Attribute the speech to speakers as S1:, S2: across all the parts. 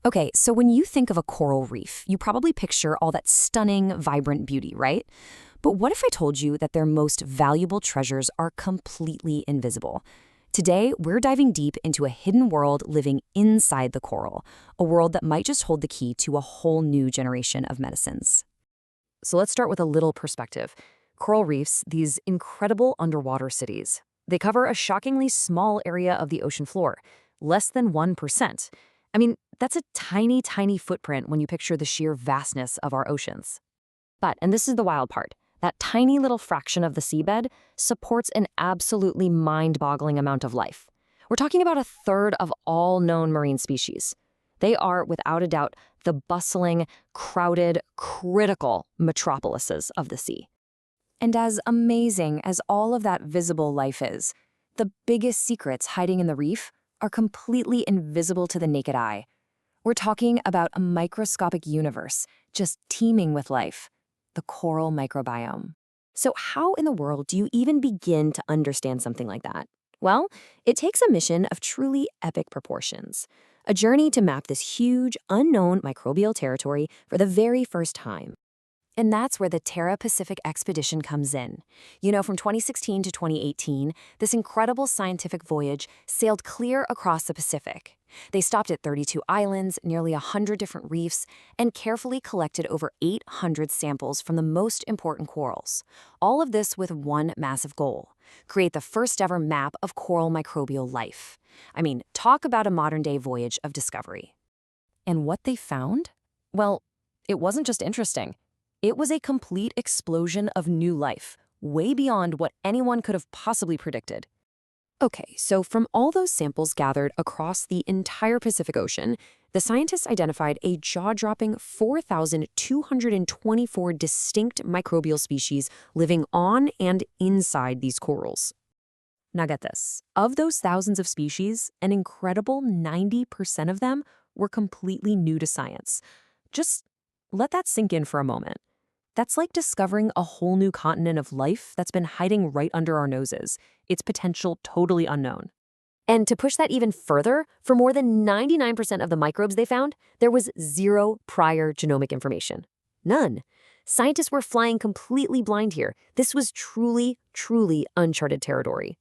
S1: Okay, so when you think of a coral reef, you probably picture all that stunning, vibrant beauty, right? But what if I told you that their most valuable treasures are completely invisible? Today, we're diving deep into a hidden world living inside the coral, a world that might just hold the key to a whole new generation of medicines. So let's start with a little perspective. Coral reefs, these incredible underwater cities, they cover a shockingly small area of the ocean floor, less than 1%. I mean, that's a tiny, tiny footprint when you picture the sheer vastness of our oceans. But, and this is the wild part, that tiny little fraction of the seabed supports an absolutely mind-boggling amount of life. We're talking about a third of all known marine species. They are, without a doubt, the bustling, crowded, critical metropolises of the sea. And as amazing as all of that visible life is, the biggest secrets hiding in the reef are completely invisible to the naked eye. We're talking about a microscopic universe just teeming with life, the coral microbiome. So how in the world do you even begin to understand something like that? Well, it takes a mission of truly epic proportions, a journey to map this huge, unknown microbial territory for the very first time. And that's where the Terra Pacific expedition comes in. You know, from 2016 to 2018, this incredible scientific voyage sailed clear across the Pacific. They stopped at 32 islands, nearly 100 different reefs, and carefully collected over 800 samples from the most important corals. All of this with one massive goal: create the first ever map of coral microbial life. I mean, talk about a modern-day voyage of discovery. And what they found? Well, it wasn't just interesting. It was a complete explosion of new life, way beyond what anyone could have possibly predicted. Okay, so from all those samples gathered across the entire Pacific Ocean, the scientists identified a jaw-dropping 4,224 distinct microbial species living on and inside these corals. Now get this, of those thousands of species, an incredible 90% of them were completely new to science. Just let that sink in for a moment. That's like discovering a whole new continent of life that's been hiding right under our noses, its potential totally unknown. And to push that even further, for more than 99% of the microbes they found, there was zero prior genomic information. None. Scientists were flying completely blind here. This was truly, truly uncharted territory.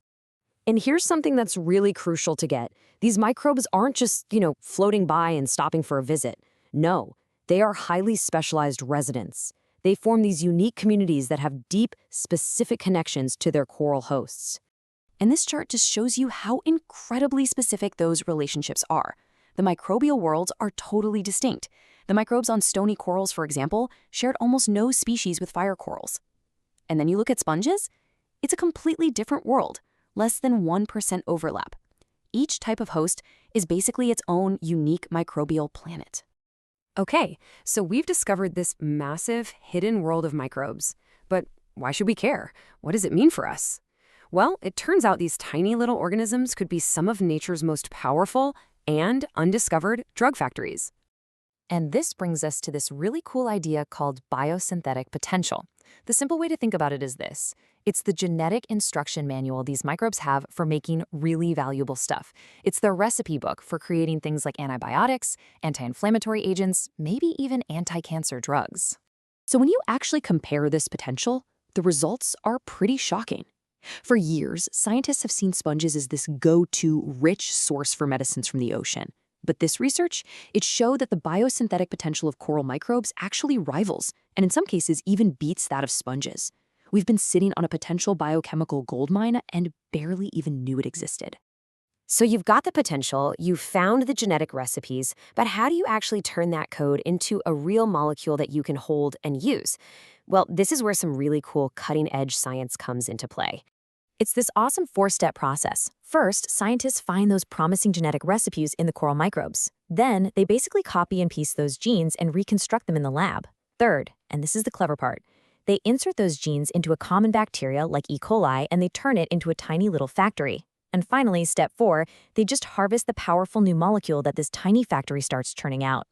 S1: And here's something that's really crucial to get. These microbes aren't just, floating by and stopping for a visit. No, they are highly specialized residents. They form these unique communities that have deep, specific connections to their coral hosts. And this chart just shows you how incredibly specific those relationships are. The microbial worlds are totally distinct. The microbes on stony corals, for example, shared almost no species with fire corals. And then you look at sponges, it's a completely different world, less than 1% overlap. Each type of host is basically its own unique microbial planet. Okay, so we've discovered this massive, hidden world of microbes. But why should we care? What does it mean for us? Well, it turns out these tiny little organisms could be some of nature's most powerful and undiscovered drug factories. And this brings us to this really cool idea called biosynthetic potential. The simple way to think about it is this. It's the genetic instruction manual these microbes have for making really valuable stuff. It's their recipe book for creating things like antibiotics, anti-inflammatory agents, maybe even anti-cancer drugs. So when you actually compare this potential, the results are pretty shocking. For years, scientists have seen sponges as this go-to rich source for medicines from the ocean. But this research, it showed that the biosynthetic potential of coral microbes actually rivals, and in some cases even beats that of sponges. We've been sitting on a potential biochemical goldmine and barely even knew it existed. So you've got the potential, you've found the genetic recipes, but how do you actually turn that code into a real molecule that you can hold and use? Well, this is where some really cool cutting-edge science comes into play. It's this awesome four-step process. First, scientists find those promising genetic recipes in the coral microbes. Then, they basically copy and paste those genes and reconstruct them in the lab. Third, and this is the clever part, they insert those genes into a common bacteria like E. coli and they turn it into a tiny little factory. And finally, step 4, they just harvest the powerful new molecule that this tiny factory starts churning out.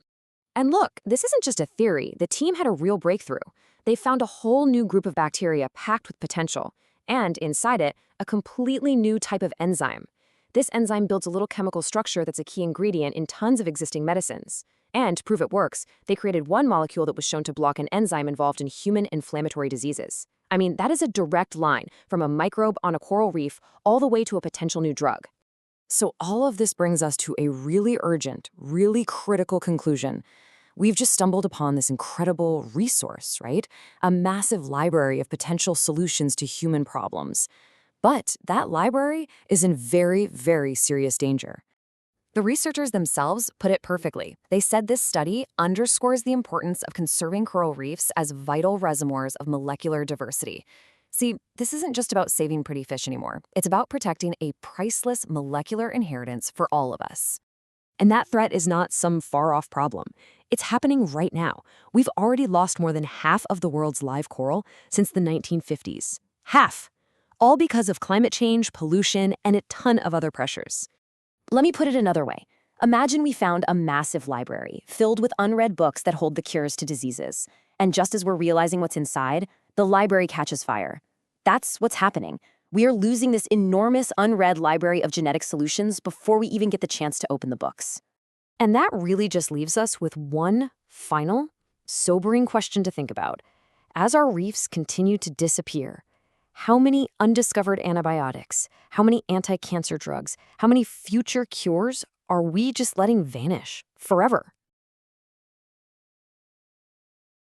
S1: And look, this isn't just a theory. The team had a real breakthrough. They found a whole new group of bacteria packed with potential. And inside it, a completely new type of enzyme.
S2: This enzyme builds a little chemical structure that's a key ingredient in tons of existing medicines. And to prove it works, they created one molecule that was shown to block an enzyme involved in human inflammatory diseases. I mean, that is a direct line from a microbe on a coral reef all the way to a potential new drug. So all of this brings us to a really urgent, really critical conclusion. We've just stumbled upon this incredible resource, right? A massive library of potential solutions to human problems. But that library is in very, very serious danger. The researchers themselves put it perfectly. They said this study underscores the importance of conserving coral reefs as vital reservoirs of molecular diversity. See, this isn't just about saving pretty fish anymore. It's about protecting a priceless molecular inheritance for all of us. And that threat is not some far-off problem. It's happening right now. We've already lost more than half of the world's live coral since the 1950s. Half! All because of climate change, pollution, and a ton of other pressures. Let me put it another way. Imagine we found a massive library filled with unread books that hold the cures to diseases. And just as we're realizing what's inside, the library catches fire. That's what's happening. We are losing this enormous unread library of genetic solutions before we even get the chance to open the books. And that really just leaves us with one final, sobering question to think about. As our reefs continue to disappear, how many undiscovered antibiotics, how many anti-cancer drugs, how many future cures are we just letting vanish forever?